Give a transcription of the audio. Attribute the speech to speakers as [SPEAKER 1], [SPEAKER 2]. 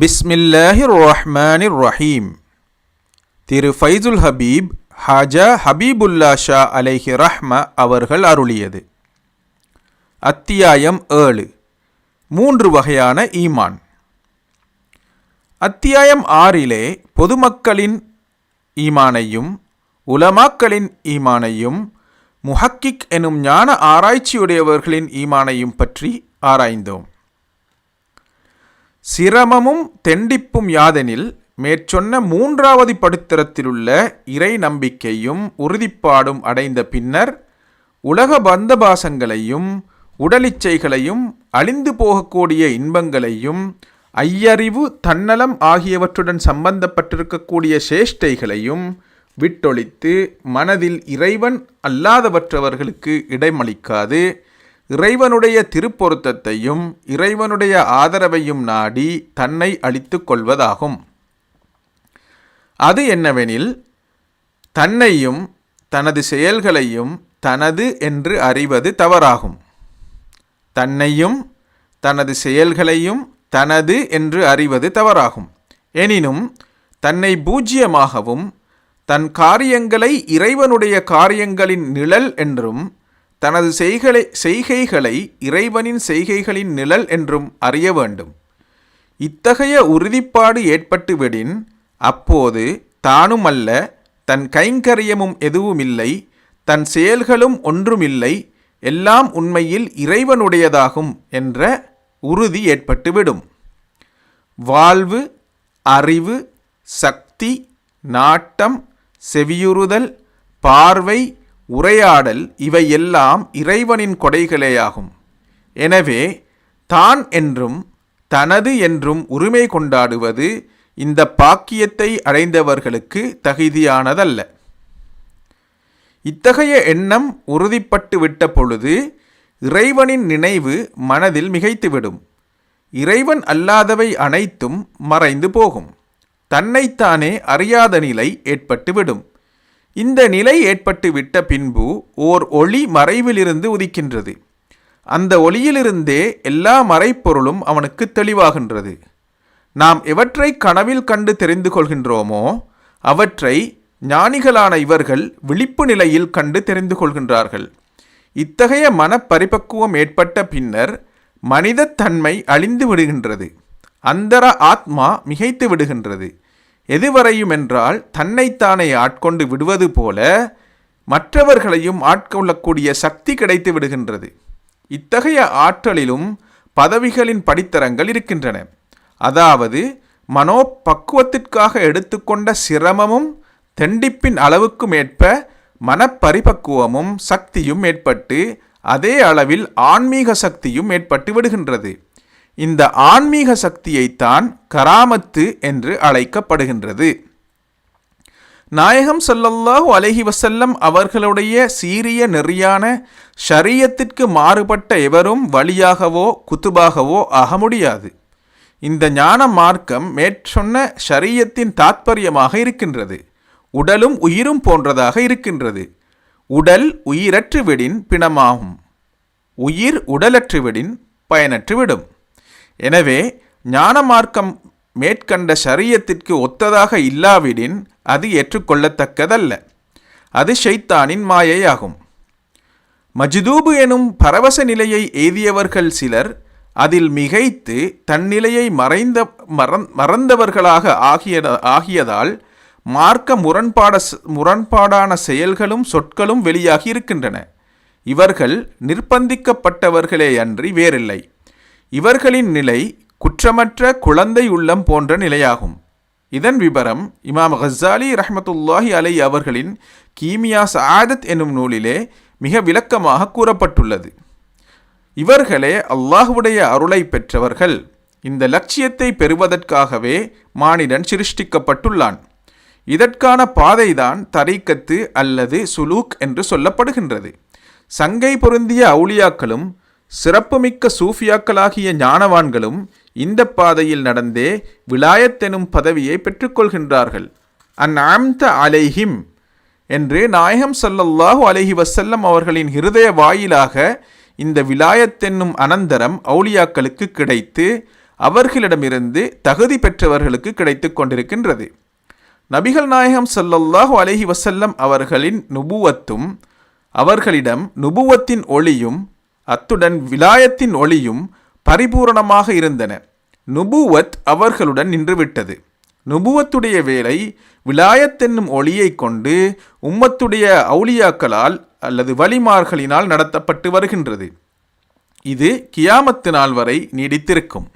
[SPEAKER 1] பிஸ்மில்லாஹிர் ரஹ்மானிர் ரஹீம். திரு ஃபைசுல் ஹபீப் ஹாஜா ஹபீபுல்லா ஷா அலைஹி ரஹ்ம அவர்கள் அருளியது. அத்தியாயம் 7. 3 வகையான ஈமான். அத்தியாயம் 6 பொதுமக்களின் ஈமானையும் உலமாக்களின் ஈமானையும் முஹக்கிக் எனும் ஞான ஆராய்ச்சியுடையவர்களின் ஈமானையும் பற்றி ஆராய்ந்தோம். சிரமமும் தெண்டிப்பும் யாதெனில், மேற்சொன்ன 3வது படுத்தரத்திலுள்ள இறை நம்பிக்கையும் உறுதிப்பாடும் அடைந்த பின்னர் உலக பந்தபாசங்களையும் உடலிச்சைகளையும் அழிந்து போகக்கூடிய இன்பங்களையும் ஐயறிவு தன்னலம் ஆகியவற்றுடன் சம்பந்தப்பட்டிருக்கக்கூடிய சேஷ்டைகளையும் விட்டொழித்து மனதில் இறைவன் அல்லாதவற்றவர்களுக்கு இடமளிக்காது இறைவனுடைய திருப்பொருத்தத்தையும் இறைவனுடைய ஆதரவையும் நாடி தன்னை அழித்து கொள்வதாகும். அது என்னவெனில், தன்னையும் தனது செயல்களையும் தனது என்று அறிவது தவறாகும். தன்னையும் தனது செயல்களையும் தனது என்று அறிவது தவறாகும். எனினும் தன்னை பூஜ்யமாகவும் தன் காரியங்களை இறைவனுடைய காரியங்களின் நிழல் என்றும் தனது செய்கைகளை இறைவனின் செய்கைகளின் நிழல் என்றும் அறிய வேண்டும். இத்தகைய உறுதிப்பாடு ஏற்பட்டுவிடின், அப்போது தானுமல்ல, தன் கைங்கரியமும் எதுவுமில்லை, தன் செயல்களும் ஒன்றுமில்லை, எல்லாம் உண்மையில் இறைவனுடையதாகும் என்ற உறுதி ஏற்பட்டுவிடும். வாழ்வு, அறிவு, சக்தி, நாட்டம், செவியுறுதல், பார்வை, உரையாடல் இவையெல்லாம் இறைவனின் கொடைகளேயாகும். எனவே தான் என்றும் தனது என்றும் உரிமை கொண்டாடுவது இந்த பாக்கியத்தை அடைந்தவர்களுக்கு தகுதியானதல்ல. இத்தகைய எண்ணம் உறுதிப்பட்டு விட்ட பொழுது இறைவனின் நினைவு மனதில் மிகைத்துவிடும். இறைவன் அல்லாதவை அனைத்தும் மறைந்து போகும். தன்னைத்தானே அறியாத நிலை ஏற்பட்டுவிடும். இந்த நிலை ஏற்பட்டு விட்ட பின்பு ஓர் ஒளி மறைவிலிருந்து உதிக்கின்றது. அந்த ஒளியிலிருந்தே எல்லா மறைப்பொருளும் அவனுக்கு தெளிவாகின்றது. நாம் எவற்றை கனவில் கண்டு தெரிந்து கொள்கின்றோமோ அவற்றை ஞானிகளான இவர்கள் விழிப்பு நிலையில் கண்டு தெரிந்து கொள்கின்றார்கள். இத்தகைய மனப்பரிபக்குவம் ஏற்பட்ட பின்னர் மனித தன்மை அழிந்து விடுகின்றது. அந்தர ஆத்மா மிகைத்து விடுகின்றது. எதுவரையும் என்றால், தன்னைத்தானே ஆட்கொண்டு விடுவது போல மற்றவர்களையும் ஆட்கொள்ளக்கூடிய சக்தி கிடைத்து விடுகின்றது. இத்தகைய ஆற்றலிலும் பதவிகளின் படித்தரங்கள் இருக்கின்றன. அதாவது மனோபக்குவத்திற்காக எடுத்துக்கொண்ட சிரமமும் தெண்டிப்பின் அளவுக்கும் ஏற்ப மனப்பரிபக்குவமும் சக்தியும் ஏற்பட்டு அதே அளவில் ஆன்மீக சக்தியும் ஏற்பட்டு விடுகின்றது. இந்த ஆன்மீக சக்தியைத்தான் கராமத்து என்று அழைக்கப்படுகின்றது. நாயகம் ஸல்லல்லாஹு அலைஹி வஸல்லம் அவர்களுடைய சீரிய நெறியான ஷரியத்திற்கு மாறுபட்ட எவரும் வழியாகவோ குத்துபாகவோ ஆக முடியாது. இந்த ஞான மார்க்கம் மேற்சொன்ன ஷரியத்தின் தாத்பரியமாக இருக்கின்றது. உடலும் உயிரும் போன்றதாக இருக்கின்றது. உடல் உயிரற்றுவிடின் பிணமாகும், உயிர் உடலற்றுவிடின் பயனற்றுவிடும். எனவே ஞான மார்க்கம் மேற்கண்ட ஷரியத்திற்கு ஒத்ததாக இல்லாவிடின் அது ஏற்றுக்கொள்ளத்தக்கதல்ல. அது ஷைத்தானின் மாயையாகும். மஜ்தூபு எனும் பரவச நிலையை எய்தியவர்கள் சிலர் அதில் மிகைத்து தன்னிலையை மறந்தவர்களாக ஆகியதால் மார்க்க முரண்பாடான செயல்களும் சொற்களும் வெளியாகி இருக்கின்றன. இவர்கள் நிர்பந்திக்கப்பட்டவர்களே அன்றி வேறில்லை. இவர்களின் நிலை குற்றமற்ற குழந்தை உள்ளம் போன்ற நிலையாகும். இதன் விபரம் இமாம் கஸ்ஸாலி ரஹ்மத்துல்லாஹி அலைஹி அவர்களின் கீமியா சஆதத் எனும் நூலிலே மிக விளக்கமாக கூறப்பட்டுள்ளது. இவர்களே அல்லாஹ்வுடைய அருளை பெற்றவர்கள். இந்த லட்சியத்தை பெறுவதற்காகவே மானிடன் சிருஷ்டிக்கப்பட்டுள்ளான். இதற்கான பாதைதான் தரீக்கத்து அல்லது சுலூக் என்று சொல்லப்படுகின்றது. சங்கை பொருந்திய அவுலியாக்களும் சிறப்புமிக்க சூஃபியாக்களாகிய ஞானவான்களும் இந்த பாதையில் நடந்தே விலாயத் எனும் பதவியை பெற்றுக்கொள்கின்றார்கள். அன்அம்த அலைஹிம் என்று நாயகம் ஸல்லல்லாஹு அலைஹி வஸல்லம் அவர்களின் ஹிருதய வாயிலாக இந்த விலாயத்தென்னும் அனந்தரம் அவுலியாக்களுக்கு கிடைத்து அவர்களிடமிருந்து தகுதி பெற்றவர்களுக்கு கிடைத்து கொண்டிருக்கின்றது. நபிகள் நாயகம் ஸல்லல்லாஹு அலைஹி வஸல்லம் அவர்களின் நுபுவத்தும் அவர்களிடம் நுபுவத்தின் ஒளியும் அத்துடன் விலாயத்தின் ஒளியும் பரிபூரணமாக இருந்தன. நுபுவத் அவர்களுடன் நின்றுவிட்டது. நுபுவத்துடைய வேலை விலாயத் என்னும் ஒளியை கொண்டு உம்மத்துடைய அவுலியாக்களால் அல்லது வலிமார்களினால் நடத்தப்பட்டு வருகின்றது. இது கியாமத்து நாள் வரை நீடித்திருக்கும்.